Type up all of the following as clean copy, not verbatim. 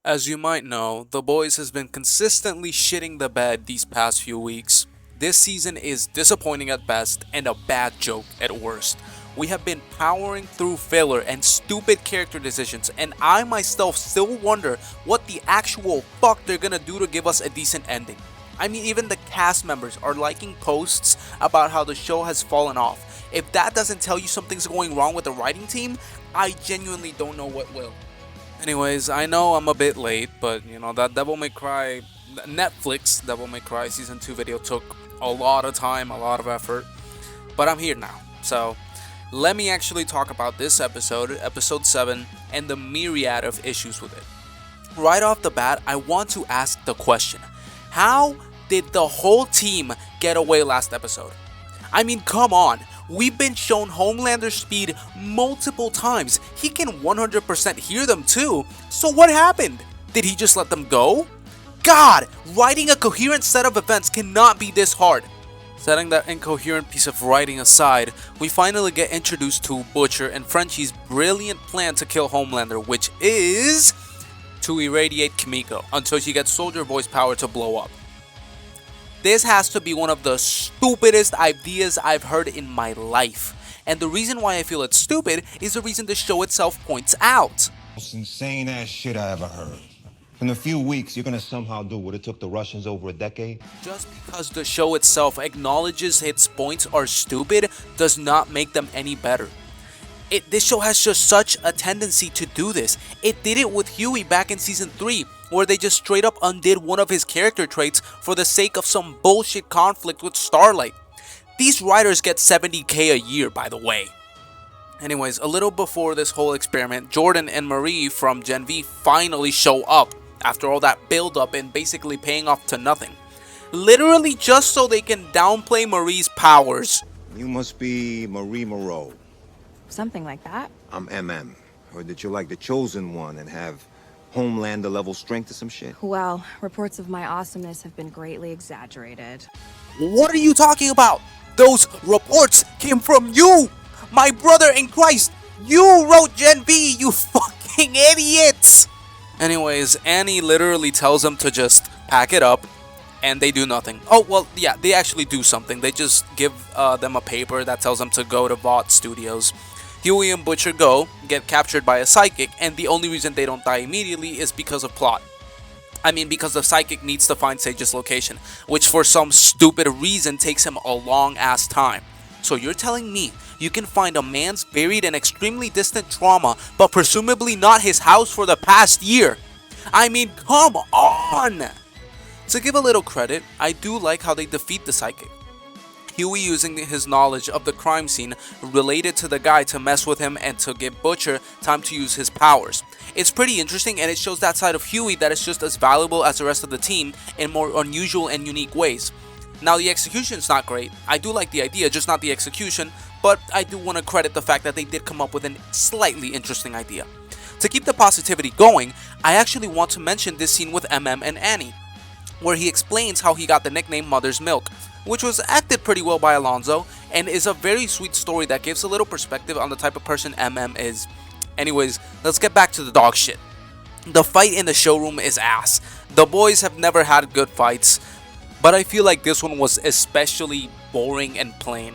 As you might know, The Boys has been consistently shitting the bed these past few weeks. This season is disappointing at best and a bad joke at worst. We have been powering through filler and stupid character decisions, and I myself still wonder what the actual fuck they're gonna do to give us a decent ending. I mean, even the cast members are liking posts about how the show has fallen off. If that doesn't tell you something's going wrong with the writing team, I genuinely don't know what will. Anyways, I know I'm a bit late, but that Devil May Cry, Netflix Devil May Cry Season 2 video took a lot of time, a lot of effort, but I'm here now. So, let me actually talk about this episode, episode 7, and the myriad of issues with it. Right off the bat, I want to ask the question, how did the whole team get away last episode? I mean, come on. We've been shown Homelander's speed multiple times. He can 100% hear them too. So what happened? Did he just let them go? God, writing a coherent set of events cannot be this hard. Setting that incoherent piece of writing aside, we finally get introduced to Butcher and Frenchie's brilliant plan to kill Homelander, which is to irradiate Kimiko until she gets Soldier Boy's power to blow up. This has to be one of the stupidest ideas I've heard in my life. And the reason why I feel it's stupid is the reason the show itself points out. Most insane ass shit I ever heard. In a few weeks, you're gonna somehow do what it took the Russians over a decade? Just because the show itself acknowledges its points are stupid does not make them any better. This show has just such a tendency to do this. It did it with Huey back in season 3, where they just straight up undid one of his character traits for the sake of some bullshit conflict with Starlight. These writers get $70K a year, by the way. Anyways, a little before this whole experiment, Jordan and Marie from Genvie finally show up after all that build up and basically paying off to nothing. Literally just so they can downplay Marie's powers. You must be Marie Moreau. Something like that. I'm MM. Heard that you're like the chosen one and have Homelander level strength or some shit. Well, reports of my awesomeness have been greatly exaggerated. What are you talking about? Those reports came from you! My brother in Christ! You wrote Genvie, you fucking idiots! Anyways, Annie literally tells them to just pack it up, and they do nothing. Oh, well, yeah, they actually do something. They just give them a paper that tells them to go to Vought Studios. Huey and Butcher go, get captured by a psychic, and the only reason they don't die immediately is because of plot. I mean, because the psychic needs to find Sage's location, which for some stupid reason takes him a long ass time. So you're telling me you can find a man's buried in extremely distant trauma, but presumably not his house for the past year? I mean, come on! To give a little credit, I do like how they defeat the psychic. Huey using his knowledge of the crime scene related to the guy to mess with him and to give Butcher time to use his powers. It's pretty interesting, and it shows that side of Huey that is just as valuable as the rest of the team in more unusual and unique ways. Now, the execution's not great. I do like the idea, just not the execution, but I do want to credit the fact that they did come up with a slightly interesting idea. To keep the positivity going, I actually want to mention this scene with MM and Annie, where he explains how he got the nickname Mother's Milk, which was acted pretty well by Alonzo, and is a very sweet story that gives a little perspective on the type of person MM is. Anyways, let's get back to the dog shit. The fight in the showroom is ass. The boys have never had good fights, but I feel like this one was especially boring and plain.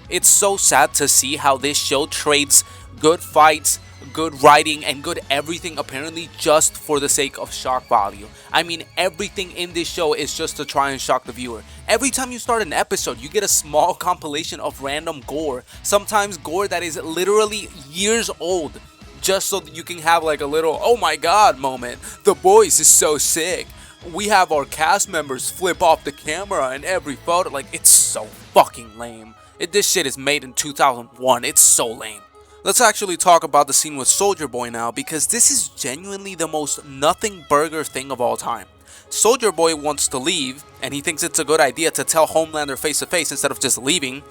It's so sad to see how this show trades good fights, good writing, and good everything apparently just for the sake of shock value. I mean, everything in this show is just to try and shock the viewer. Every time you start an episode, you get a small compilation of random gore, sometimes gore that is literally years old, just so that you can have like a little oh my god moment. The Boys is so sick. We have our cast members flip off the camera in every photo. Like, it's so fucking lame. This shit is made in 2001. It's so lame. Let's actually talk about the scene with Soldier Boy now, because this is genuinely the most nothing burger thing of all time. Soldier Boy wants to leave, and he thinks it's a good idea to tell Homelander face to face instead of just leaving.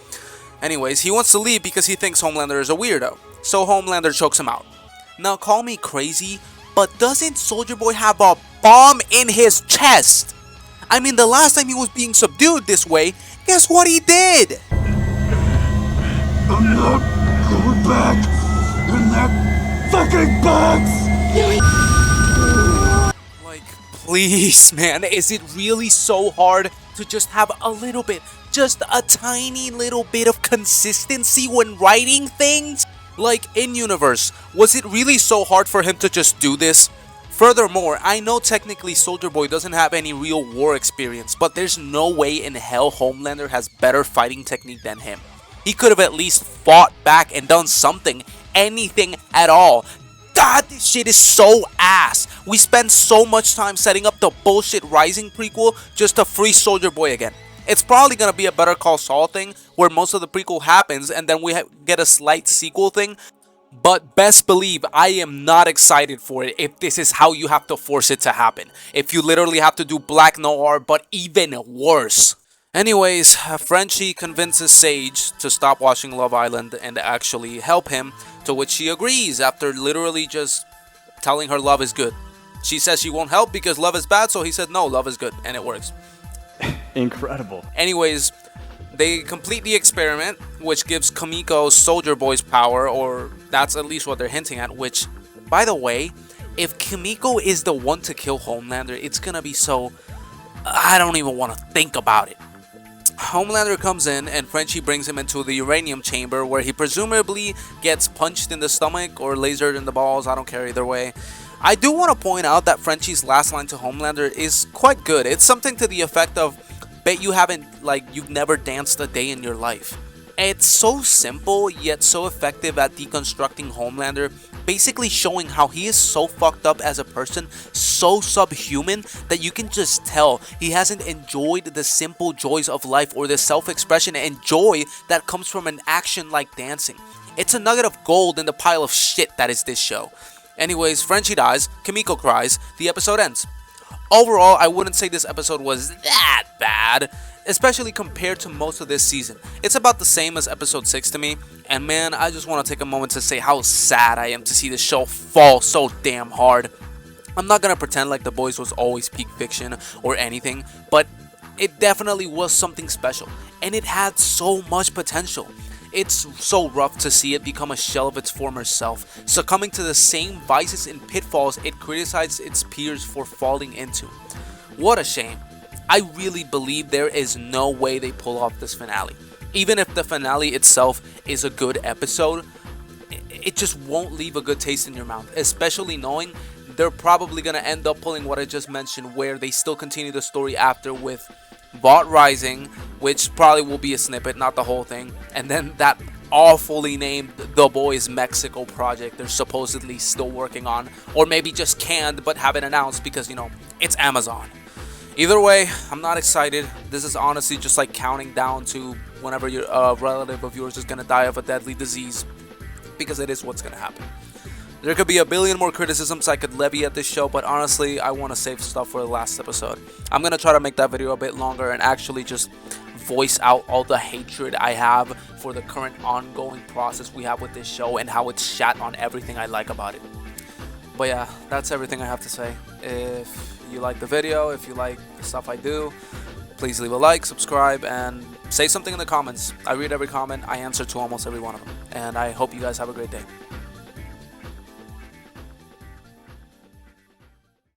Anyways, he wants to leave because he thinks Homelander is a weirdo, so Homelander chokes him out. Now, call me crazy, but doesn't Soldier Boy have a bomb in his chest? I mean, the last time he was being subdued this way, guess what he did? I'm not going back in that fucking box! Please, man, is it really so hard to just have a little bit, just a tiny little bit of consistency when writing things? Like, in universe, was it really so hard for him to just do this? Furthermore, I know technically Soldier Boy doesn't have any real war experience, but there's no way in hell Homelander has better fighting technique than him. He could have at least fought back and done something, anything at all. God, this shit is so ass. We spend so much time setting up the bullshit Rising prequel just to free Soldier Boy again. It's probably gonna be a Better Call Saul thing, where most of the prequel happens and then we get a slight sequel thing. But best believe I am not excited for it if this is how you have to force it to happen. If you literally have to do Black Noir, but even worse. Anyways, Frenchie convinces Sage to stop watching Love Island and actually help him, to which she agrees after literally just telling her love is good. She says she won't help because love is bad, so he said no, love is good, and it works. Incredible. Anyways, they complete the experiment, which gives Kimiko Soldier Boy's power, or that's at least what they're hinting at, which, by the way, if Kimiko is the one to kill Homelander, it's gonna be so... I don't even want to think about it. Homelander comes in and Frenchie brings him into the uranium chamber where he presumably gets punched in the stomach or lasered in the balls, I don't care either way. I do want to point out that Frenchie's last line to Homelander is quite good. It's something to the effect of, bet you've never danced a day in your life. It's so simple yet so effective at deconstructing Homelander, basically showing how he is so fucked up as a person, so subhuman, that you can just tell he hasn't enjoyed the simple joys of life or the self-expression and joy that comes from an action like dancing. It's a nugget of gold in the pile of shit that is this show. Anyways, Frenchie dies, Kimiko cries, the episode ends. Overall, I wouldn't say this episode was that bad, especially compared to most of this season. It's about the same as episode 6 to me, and man, I just want to take a moment to say how sad I am to see this show fall so damn hard. I'm not gonna pretend like The Boys was always peak fiction or anything, but it definitely was something special, and it had so much potential. It's so rough to see it become a shell of its former self, succumbing to the same vices and pitfalls it criticized its peers for falling into. What a shame. I really believe there is no way they pull off this finale. Even if the finale itself is a good episode, it just won't leave a good taste in your mouth, especially knowing they're probably going to end up pulling what I just mentioned, where they still continue the story after with Vought Rising, which probably will be a snippet, not the whole thing, and then that awfully named The Boys Mexico project they're supposedly still working on, or maybe just canned but haven't announced because, you know, it's Amazon. Either way, I'm not excited. This is honestly just like counting down to whenever your relative of yours is going to die of a deadly disease, because it is what's going to happen. There could be a billion more criticisms I could levy at this show, but honestly, I want to save stuff for the last episode. I'm going to try to make that video a bit longer and actually just voice out all the hatred I have for the current ongoing process we have with this show and how it's shat on everything I like about it. But yeah, that's everything I have to say. If you like the video, if you like the stuff I do, please leave a like, subscribe, and say something in the comments. I read every comment, I answer to almost every one of them, and I hope you guys have a great day.